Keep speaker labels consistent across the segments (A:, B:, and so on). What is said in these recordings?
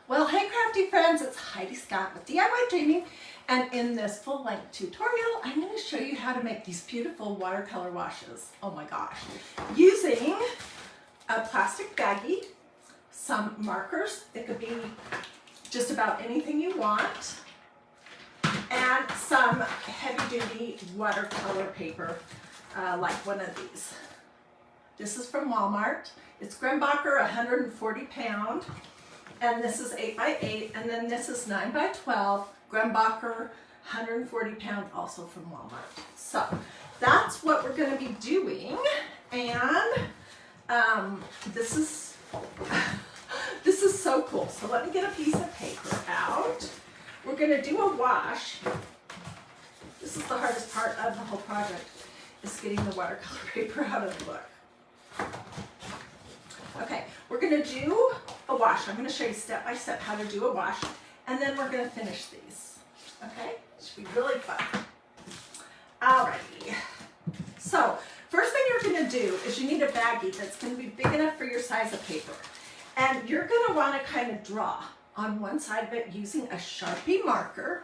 A: Well, hey crafty friends, it's Hiedi Scott with DiyDreaming, and in this full-length tutorial, I'm going to show you how to make these beautiful watercolor washes. Oh my gosh. Using a plastic baggie, some markers, it could be just about anything you want, and some heavy-duty watercolor paper, like one of these. This is from Walmart. It's Grumbacher 140 pound. And this is 8 by 8, and then this is 9 by 12, Grumbacher, 140 pound, also from Walmart. So that's what we're going to be doing, and this is so cool. So let me get a piece of paper out. We're going to do a wash. This is the hardest part of the whole project, is getting the watercolor paper out of the book. Okay, we're going to do a wash. I'm going to show you step by step how to do a wash, and then we're going to finish these. Okay, it should be really fun. Alrighty. So, first thing you're going to do is you need a baggie that's going to be big enough for your size of paper. And you're going to want to kind of draw on one side of it using a Sharpie marker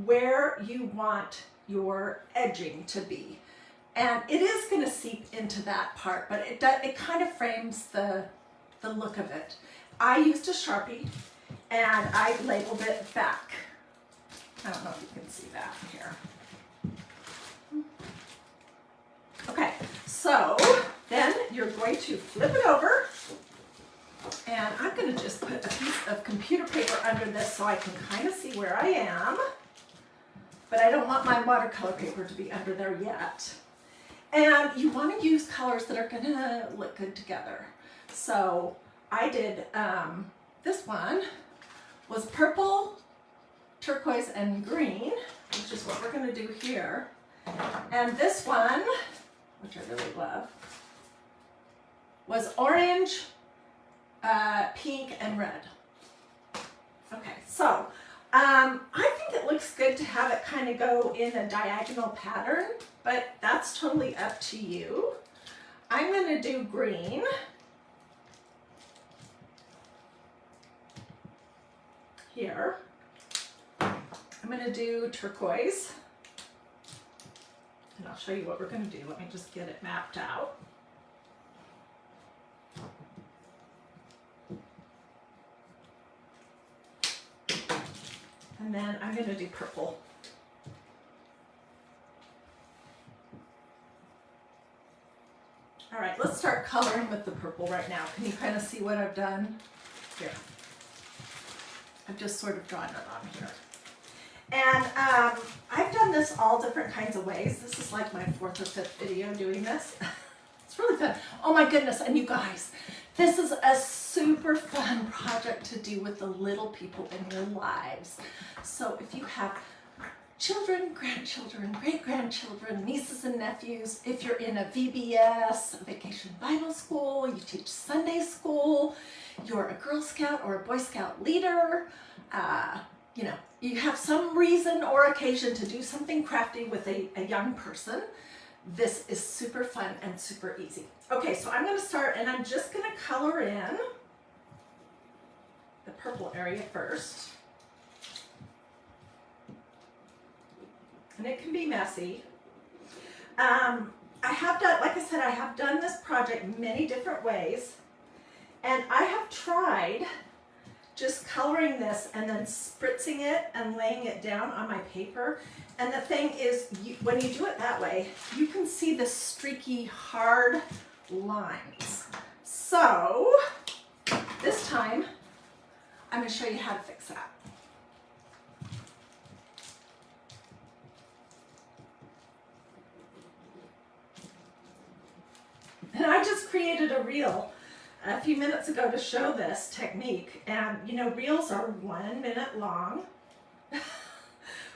A: where you want your edging to be. And it is going to seep into that part, but it kind of frames the look of it. I used a Sharpie, and I labeled it back. I don't know if you can see that here. Okay, so then you're going to flip it over, and I'm going to just put a piece of computer paper under this so I can kind of see where I am, but I don't want my watercolor paper to be under there yet. And you want to use colors that are going to look good together. So I did, this one was purple, turquoise, and green, which is what we're going to do here. And this one, which I really love, was orange, pink, and red. Okay, so I think it looks good to have it kind of go in a diagonal pattern, but that's totally up to you. I'm going to do green. Here. I'm going to do turquoise. And I'll show you what we're going to do. Let me just get it mapped out. And then I'm going to do purple. All right, let's start coloring with the purple right now. Can you kind of see what I've done? Here. I've just sort of drawn it on here. And I've done this all different kinds of ways. This is like my 4th or 5th video doing this. It's really fun. Oh my goodness, and you guys, this is a super fun project to do with the little people in your lives. So if you have children, grandchildren, great-grandchildren, nieces and nephews, if you're in a VBS, a Vacation Bible School, you teach Sunday school, you're a Girl Scout or a Boy Scout leader, you know, you have some reason or occasion to do something crafty with a young person, this is super fun and super easy. Okay, so I'm going to start, and I'm just going to color in the purple area first. And it can be messy. I have done, like I said, I have done this project many different ways. And I have tried just coloring this and then spritzing it and laying it down on my paper. And the thing is, when you do it that way, you can see the streaky, hard lines. So this time, I'm going to show you how to fix that. And I just created a reel a few minutes ago to show this technique. And you know, reels are 1 minute long,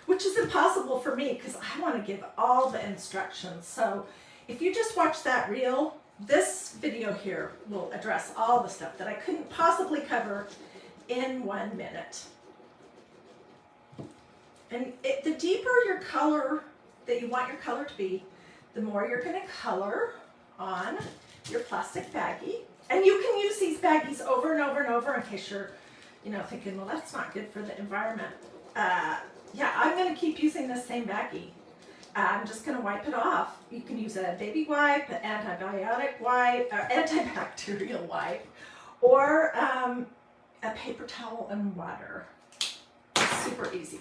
A: which is impossible for me because I want to give all the instructions. So if you just watch that reel, this video here will address all the stuff that I couldn't possibly cover in 1 minute. And the deeper your color that you want your color to be, the more you're going to color on your plastic baggie. And you can use these baggies over and over and over in case you're you know, thinking, well, that's not good for the environment. Yeah, I'm going to keep using the same Baggie. I'm just going to wipe it off. You can use a baby wipe, an antibiotic wipe, or antibacterial wipe, or a paper towel and water. Super easy.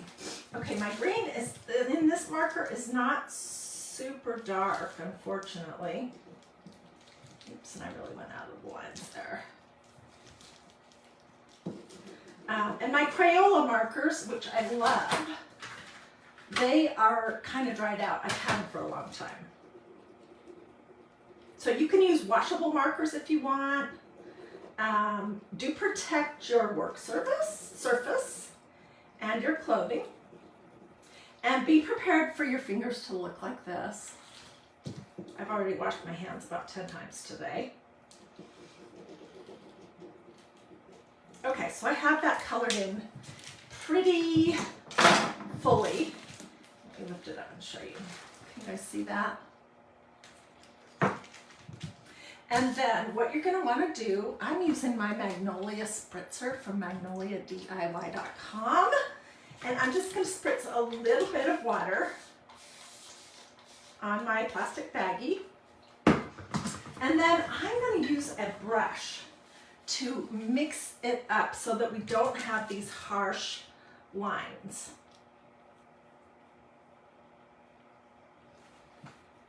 A: Okay, my green is in this marker is not super dark, unfortunately. Oops, and I really went out of the lines there. And my Crayola markers, which I love, they are kind of dried out. I've had them for a long time. So you can use washable markers if you want. Do protect your work surface and your clothing. And be prepared for your fingers to look like this. I've already washed my hands about 10 times today. Okay, so I have that colored in pretty fully. Let me lift it up and show you. Can you guys see that? And then what you're gonna wanna do, I'm using my Magnolia Spritzer from magnoliadiy.com. And I'm just gonna spritz a little bit of water on my plastic baggie. And then I'm gonna use a brush to mix it up so that we don't have these harsh lines.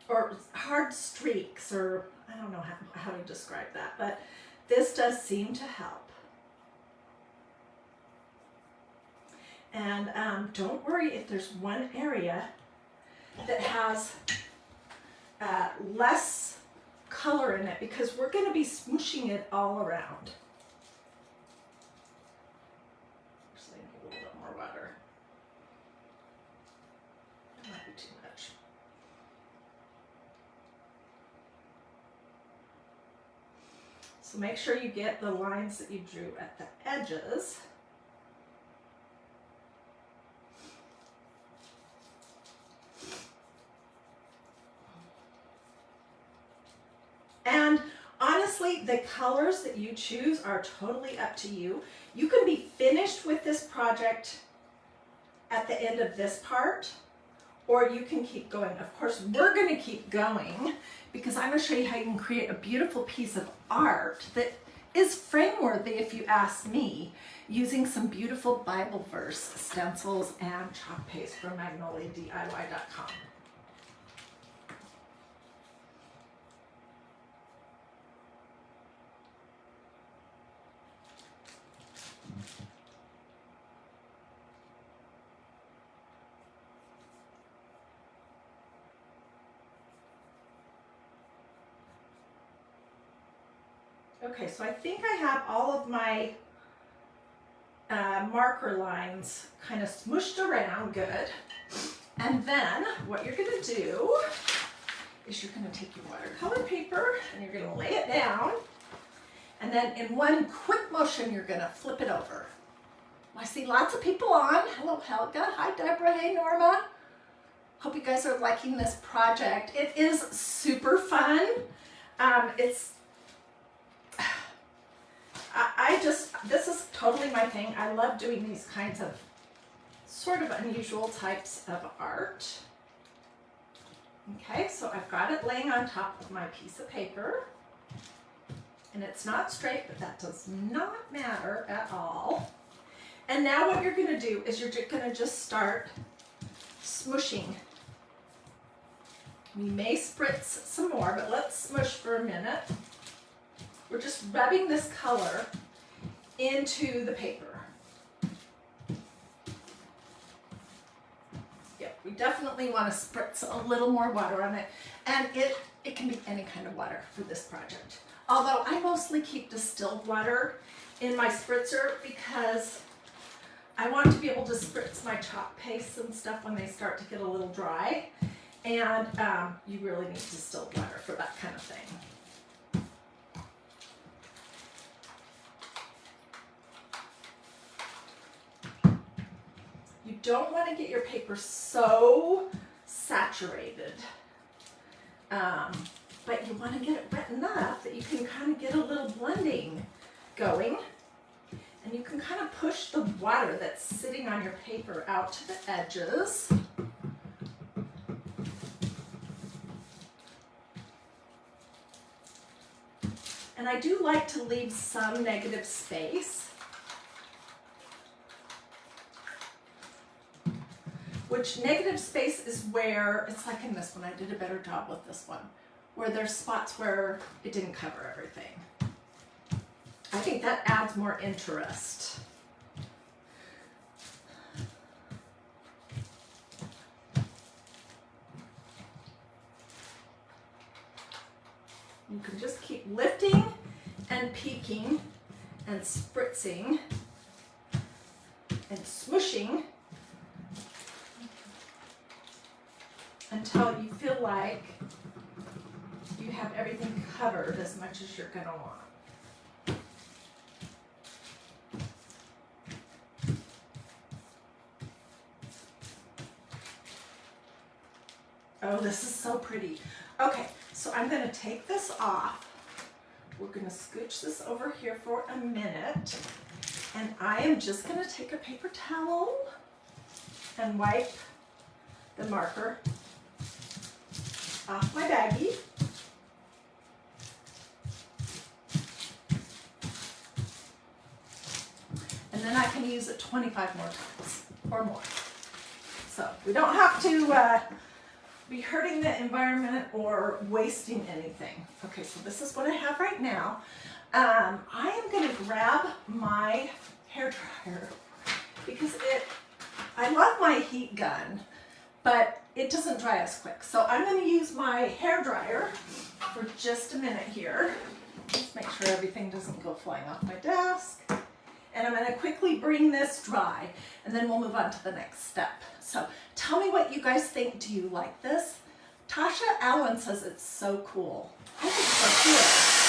A: Or hard streaks, or I don't know how to describe that, but this does seem to help. And don't worry if there's one area that has less color in it, because we're going to be smooshing it all around. Just need a little bit more water. That might be too much. So make sure you get the lines that you drew at the edges. And honestly, the colors that you choose are totally up to you. You can be finished with this project at the end of this part, or you can keep going. Of course, we're going to keep going because I'm going to show you how you can create a beautiful piece of art that is frame-worthy, if you ask me, using some beautiful Bible verse stencils and chalk paste from magnoliadiy.com. Okay, so I think I have all of my marker lines kind of smooshed around good. And then what you're going to do is you're going to take your watercolor paper and you're going to lay it down. And then in one quick motion, you're going to flip it over. I see lots of people on. Hello, Helga. Hi, Deborah. Hey, Norma. Hope you guys are liking this project. It is super fun. This is totally my thing. I love doing these kinds of sort of unusual types of art. Okay, so I've got it laying on top of my piece of paper. And it's not straight, but that does not matter at all. And now what you're going to do is you're going to just start smooshing. We may spritz some more, but let's smush for a minute. We're just rubbing this color into the paper. Yep, we definitely want to spritz a little more water on it. And it can be any kind of water for this project. Although I mostly keep distilled water in my spritzer because I want to be able to spritz my chalk pastes and stuff when they start to get a little dry. And you really need distilled water for that kind of thing. You don't want to get your paper so saturated, but you want to get it wet enough that you can kind of get a little blending going. And you can kind of push the water that's sitting on your paper out to the edges. And I do like to leave some negative space, which negative space is where, it's like in this one, I did a better job with this one, where there's spots where it didn't cover everything. I think that adds more interest. You can just keep lifting and peeking and spritzing and smooshing until you feel like you have everything covered as much as you're going to want. Oh, this is so pretty. Okay, so I'm going to take this off. We're going to scooch this over here for a minute. And I am just going to take a paper towel and wipe the marker off my baggie. And then I can use it 25 more times or more. So we don't have to be hurting the environment or wasting anything. Okay, so this is what I have right now. I am going to grab my hair dryer because I love my heat gun, but it doesn't dry as quick. So I'm going to use my hair dryer for just a minute here. Just make sure everything doesn't go flying off my desk. And I'm going to quickly bring this dry, and then we'll move on to the next step. So tell me what you guys think. Do you like this? Tasha Allen says it's so cool. I think it's so cool.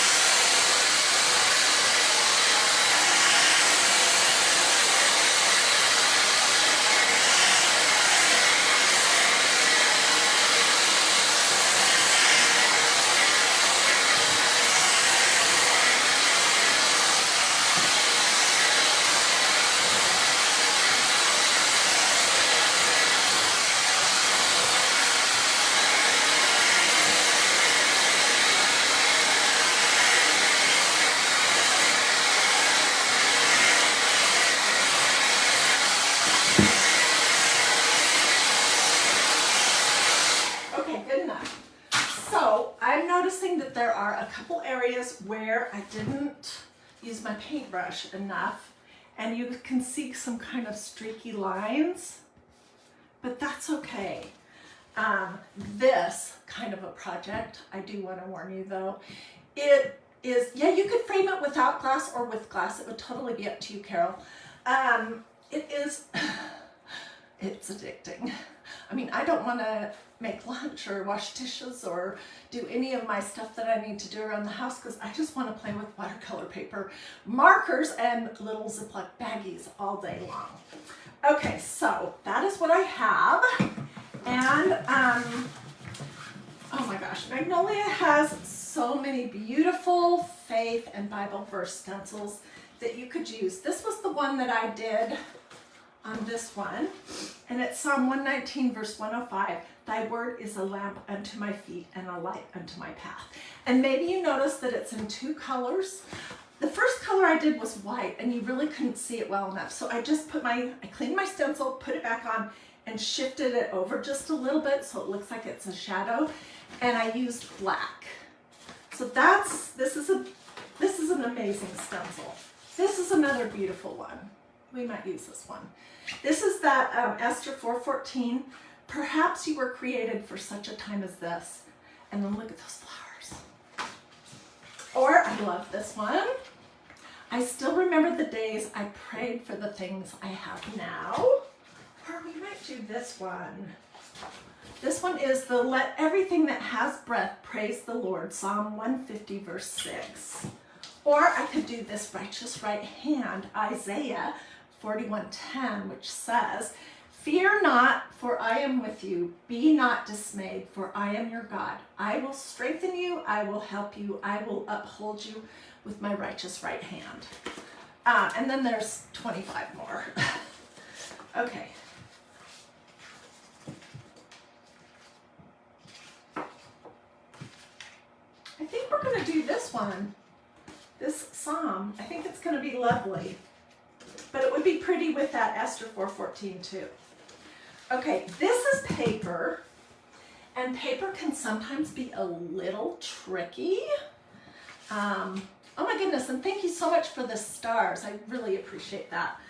A: That there are a couple areas where I didn't use my paintbrush enough, and you can see some kind of streaky lines, but that's okay. This kind of a project, I do want to warn you though, it is, yeah, you could frame it without glass or with glass. It would totally be up to you, Carol. It's addicting. I mean, I don't want to make lunch or wash dishes or do any of my stuff that I need to do around the house because I just want to play with watercolor paper, markers, and little Ziploc baggies all day long. Okay, so that is what I have. And, oh my gosh, Magnolia has so many beautiful faith and Bible verse stencils that you could use. This was the one that I did on this one, and it's Psalm 119 verse 105. Thy word is a lamp unto my feet and a light unto my path. And maybe you notice that it's in two colors. The first color I did was white, and you really couldn't see it well enough. So I just I cleaned my stencil, put it back on, and shifted it over just a little bit so it looks like it's a shadow. And I used black. So this is an amazing stencil. This is another beautiful one. We might use this one. This is that Esther 4:14. Perhaps you were created for such a time as this. And then look at those flowers. Or I love this one. I still remember the days I prayed for the things I have now. Or we might do this one. This one is the let everything that has breath praise the Lord, Psalm 150 verse 6. Or I could do this righteous right hand, Isaiah 41:10, which says, fear not, for I am with you. Be not dismayed, for I am your God. I will strengthen you. I will help you. I will uphold you with my righteous right hand. And then there's 25 more. Okay. I think we're going to do this one, this psalm. I think it's going to be lovely, but it would be pretty with that Esther 4:14 too. Okay, this is paper, and paper can sometimes be a little tricky. Oh my goodness, and thank you so much for the stars. I really appreciate that.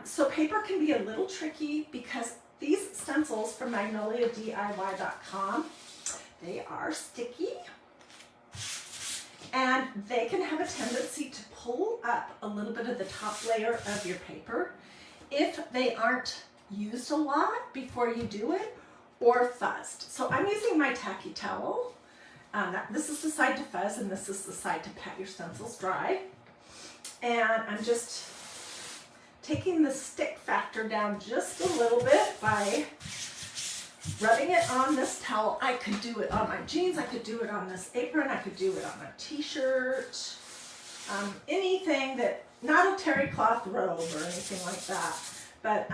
A: So paper can be a little tricky because these stencils from magnoliadiy.com, they are sticky. And they can have a tendency to pull up a little bit of the top layer of your paper if they aren't used a lot before you do it or fuzzed. So I'm using my tacky towel. This is the side to fuzz and this is the side to pat your stencils dry. And I'm just taking the stick factor down just a little bit by rubbing it on this towel. I could do it on my jeans, I could do it on this apron, I could do it on a t-shirt, anything that, not a terry cloth robe or anything like that. But,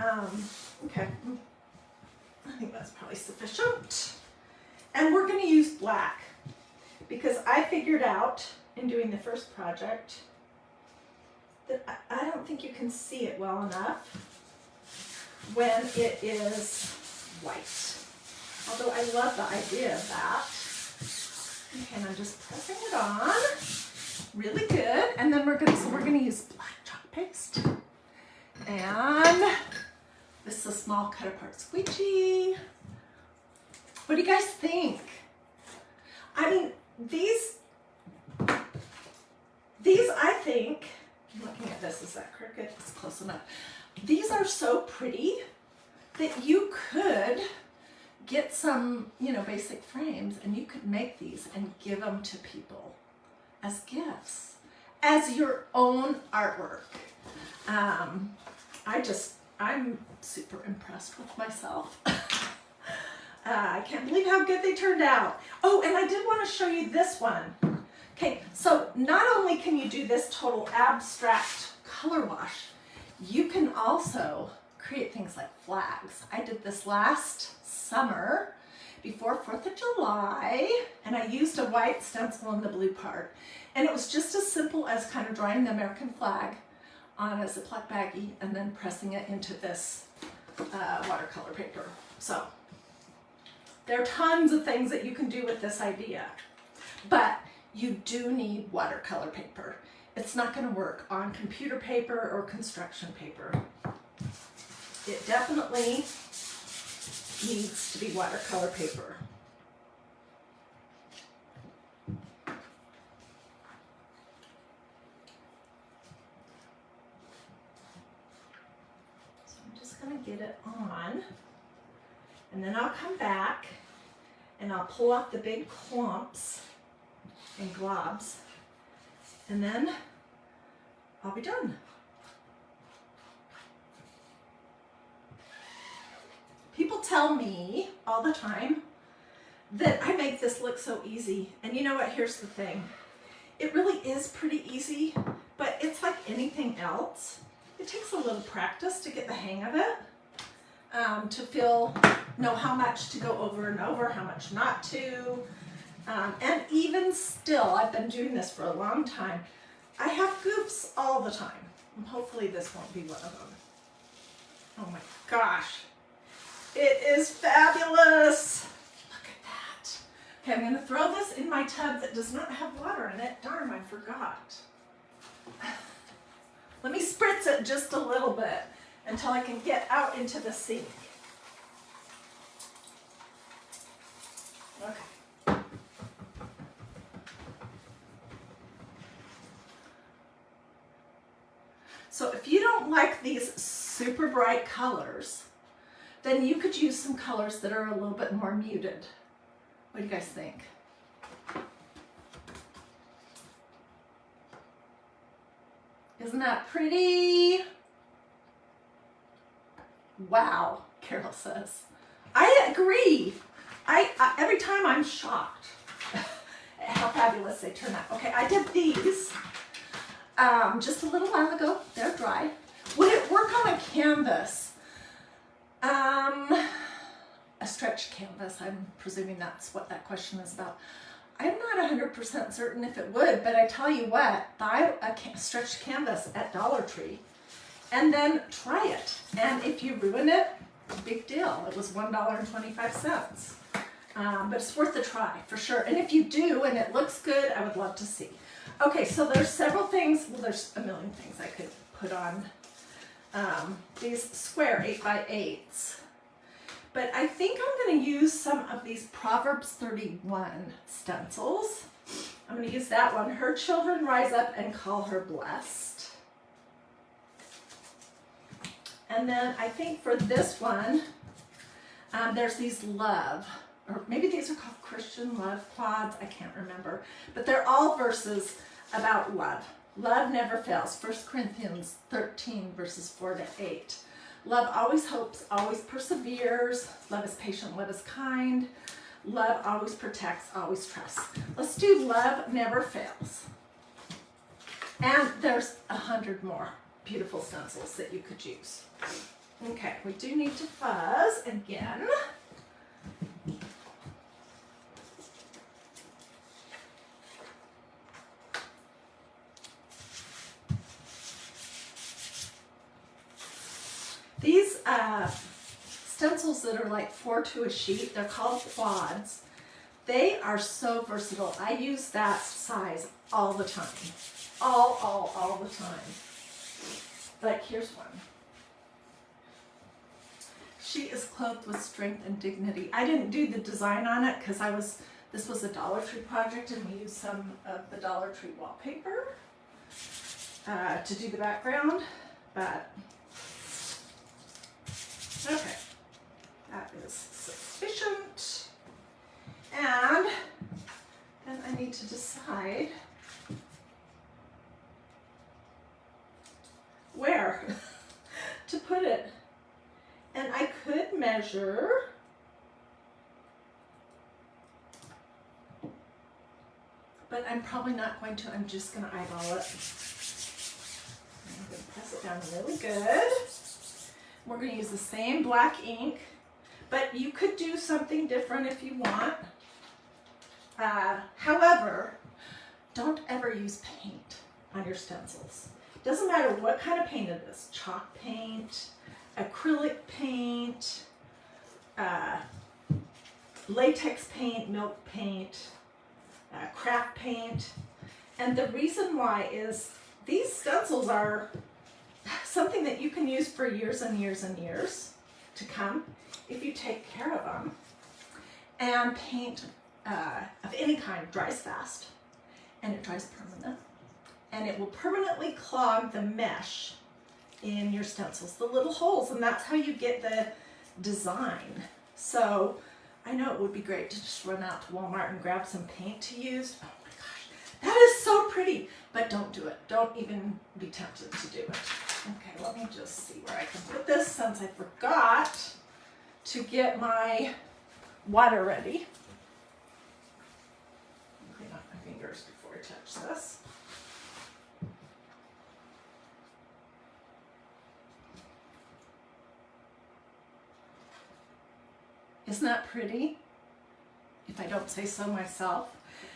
A: okay, I think that's probably sufficient. And we're gonna use black because I figured out in doing the first project that I don't think you can see it well enough when it is white. Although I love the idea of that. Okay, and I'm just pressing it on really good. And then we're gonna use black chalk paste. And this is a small cut apart squeegee. What do you guys think? I mean, these I think, I'm looking at this, is that crooked? It's close enough. These are so pretty that you could get some, basic frames and you could make these and give them to people as gifts, as your own artwork. I'm super impressed with myself. I can't believe how good they turned out. Oh, and I did want to show you this one. Okay, so not only can you do this total abstract color wash, you can also create things like flags. I did this last summer before 4th of July, and I used a white stencil in the blue part. And it was just as simple as kind of drawing the American flag on a Ziploc baggie and then pressing it into this watercolor paper. So there are tons of things that you can do with this idea, but you do need watercolor paper. It's not going to work on computer paper or construction paper. It definitely needs to be watercolor paper. So I'm just going to get it on, and then I'll come back and I'll pull off the big clumps and globs, and then I'll be done. People tell me all the time that I make this look so easy, and you know what, here's the thing. It really is pretty easy, but it's like anything else. It takes a little practice to get the hang of it, to know how much to go over and over, how much not to. And even still, I've been doing this for a long time, I have goofs all the time. And hopefully this won't be one of them. Oh my gosh. It is fabulous. Look at that. Okay, I'm going to throw this in my tub that does not have water in it. Darn, I forgot. Let me spritz it just a little bit until I can get out into the sink. Okay. So if you don't like these super bright colors, then you could use some colors that are a little bit more muted. What do you guys think? Isn't that pretty? Wow, Carol says. I agree. Every time I'm shocked at how fabulous they turn out. Okay, I did these. just a little while ago. They're dry. Would it work on a canvas? A stretched canvas. I'm presuming that's what that question is about. I'm not 100% certain if it would, but I tell you what, buy a stretched canvas at Dollar Tree and then try it. And if you ruin it, big deal. It was $1.25. But it's worth a try for sure. And if you do and it looks good, I would love to see. Okay, so there's several things. Well, there's a million things I could put on these square 8x8s. But I think I'm going to use some of these Proverbs 31 stencils. I'm going to use that one. Her children rise up and call her blessed. And then I think for this one, there's these love, or maybe these are called Christian love quads. I can't remember. But they're all verses about love. Love never fails. 1 Corinthians 13, verses 4 to 8. Love always hopes, always perseveres. Love is patient, love is kind. Love always protects, always trusts. Let's do love never fails. And there's 100 more beautiful stencils that you could use. Okay, we do need to fuzz again. These stencils that are like 4 to a sheet, they're called quads. They are so versatile. I use that size all the time. All the time. Like here's one. She is clothed with strength and dignity. I didn't do the design on it because this was a Dollar Tree project and we used some of the Dollar Tree wallpaper to do the background, but okay, that is sufficient. And then I need to decide where to put it. And I could measure, but I'm probably not going to. I'm just going to eyeball it. I'm going to press it down really good. We're going to use the same black ink, but you could do something different if you want. However, don't ever use paint on your stencils. Doesn't matter what kind of paint it is, chalk paint, acrylic paint, latex paint, milk paint, craft paint. And the reason why is these stencils are something that you can use for years and years and years to come if you take care of them. And paint of any kind dries fast, and it dries permanent, and it will permanently clog the mesh in your stencils, the little holes, and that's how you get the design. So I know it would be great to just run out to Walmart and grab some paint to use. Oh my gosh, that is so pretty, but don't do it. Don't even be tempted to do it. Okay, let me just see where I can put this since I forgot to get my water ready. Clean up my fingers before I touch this. Isn't that pretty? If I don't say so myself.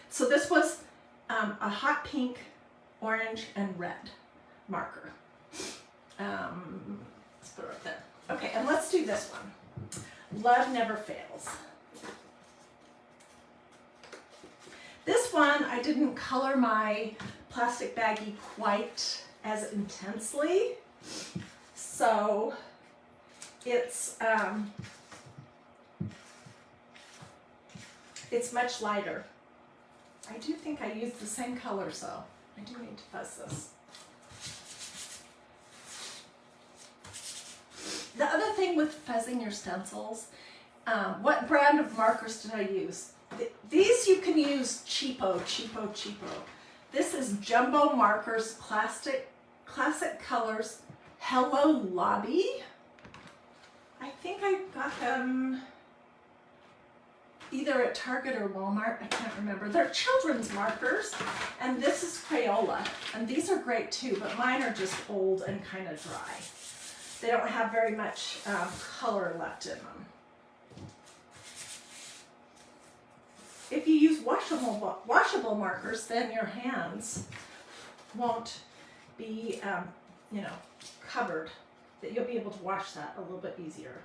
A: So this was a hot pink, orange, and red marker. Let's put it right there. Okay, and let's do this one. Love never fails. This one, I didn't color my plastic baggie quite as intensely. So it's much lighter. I do think I used the same colors though. I do need to fuzz this. The other thing with fuzzing your stencils, what brand of markers did I use? These you can use cheapo. This is Jumbo Markers, Classic Colors, Hello Lobby. I think I got them either at Target or Walmart, I can't remember. They're children's markers, and this is Crayola, and these are great too, but mine are just old and kind of dry. They don't have very much color left in them. If you use washable markers, then your hands won't be, you know, covered. That you'll be able to wash that a little bit easier.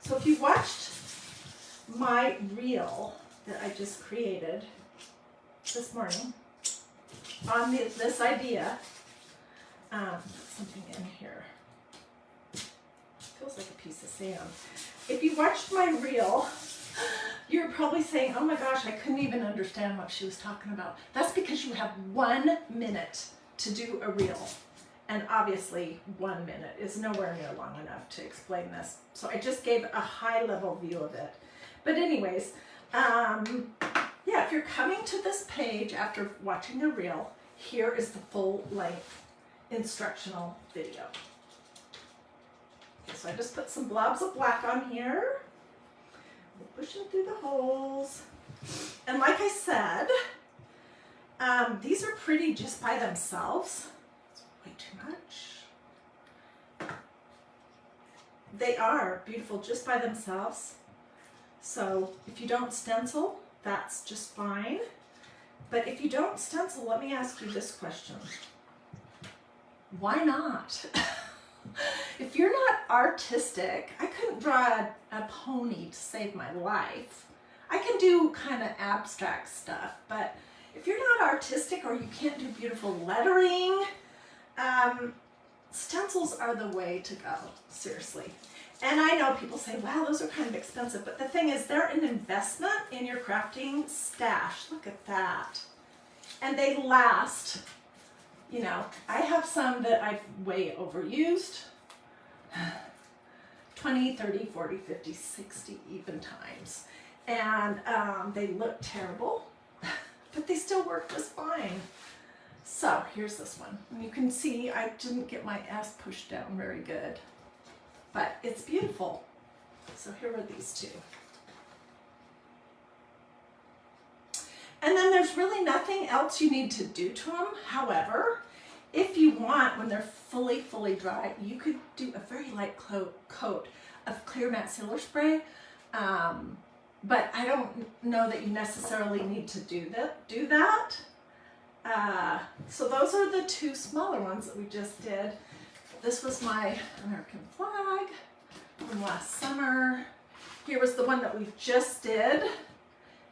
A: So if you watched my reel that I just created this morning on this idea, something in here. Feels like a piece of sand. If you watched my reel, you're probably saying, oh my gosh, I couldn't even understand what she was talking about. That's because you have 1 minute to do a reel. And obviously 1 minute is nowhere near long enough to explain this. So I just gave a high level view of it. But anyways, yeah, if you're coming to this page after watching a reel, here is the full length instructional video. Okay, so I just put some blobs of black on here. We're pushing through the holes. And like I said, these are pretty just by themselves. It's way too much. They are beautiful just by themselves. So if you don't stencil, that's just fine. But if you don't stencil, let me ask you this question. Why not? If you're not artistic, I couldn't draw a pony to save my life. I can do kind of abstract stuff, but if you're not artistic or you can't do beautiful lettering, stencils are the way to go, seriously. And I know people say, wow, those are kind of expensive, but the thing is, they're an investment in your crafting stash. Look at that. And they last. You know, I have some that I've way overused, 20, 30, 40, 50, 60 even times. And they look terrible, but they still work just fine. So here's this one. And you can see I didn't get my S pushed down very good, but it's beautiful. So here are these two. And then there's really nothing else you need to do to them. However, if you want, when they're fully dry, you could do a very light coat of clear matte sealer spray. But I don't know that you necessarily need to do that. So those are the two smaller ones that we just did. This was my American flag from last summer. Here was the one that we just did.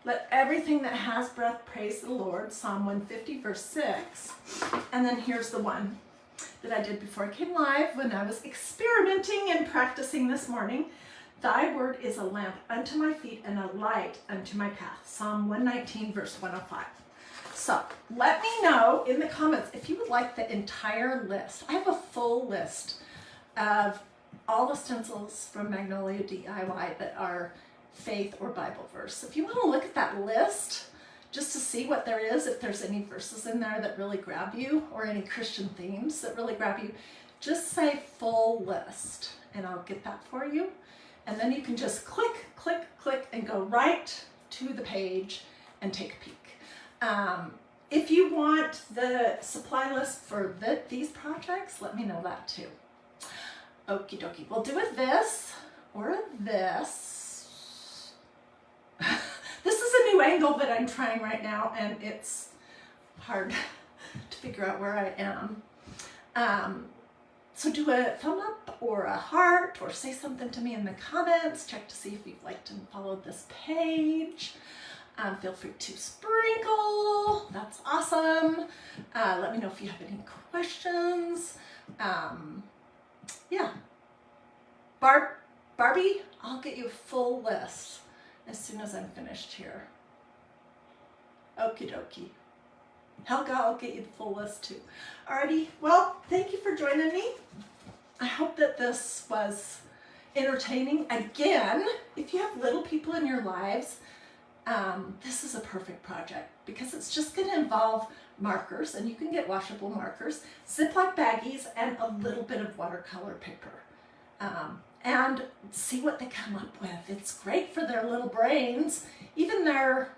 A: Let everything that has breath praise the Lord, Psalm 150, verse 6. And then here's the one that I did before I came live when I was experimenting and practicing this morning. Thy word is a lamp unto my feet and a light unto my path. Psalm 119, verse 105. So let me know in the comments if you would like the entire list. I have a full list of all the stencils from Magnolia DIY that are faith or Bible verse. If you want to look at that list just to see what there is, if there's any verses in there that really grab you or any Christian themes that really grab you, just say full list and I'll get that for you. And then you can just click, click, click and go right to the page and take a peek. If you want the supply list for these projects, let me know that too. Okie dokie. We'll do a this or a this. This is a new angle that I'm trying right now, and it's hard to figure out where I am. So do a thumb up or a heart, or say something to me in the comments. Check to see if you've liked and followed this page. Feel free to sprinkle. That's awesome. Let me know if you have any questions. Yeah. Barbie, I'll get you a full list as soon as I'm finished here. Okie dokie. Helga, I'll get you the full list too. Alrighty, well, thank you for joining me. I hope that this was entertaining. Again, if you have little people in your lives, this is a perfect project because it's just going to involve markers, and you can get washable markers, Ziploc baggies, and a little bit of watercolor paper. And see what they come up with. It's great for their little brains, even their,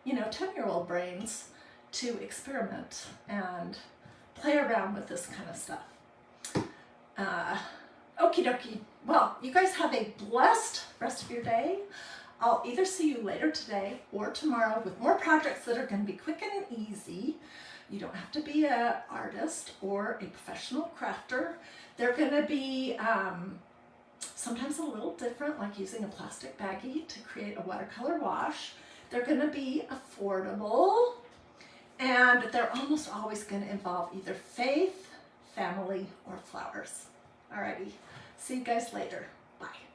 A: 10-year-old brains, to experiment and play around with this kind of stuff. Okie dokie. Well, you guys have a blessed rest of your day. I'll either see you later today or tomorrow with more projects that are going to be quick and easy. You don't have to be an artist or a professional crafter. They're going to be sometimes a little different, like using a plastic baggie to create a watercolor wash. They're going to be affordable, and they're almost always going to involve either faith, family, or flowers. Alrighty, see you guys later. Bye.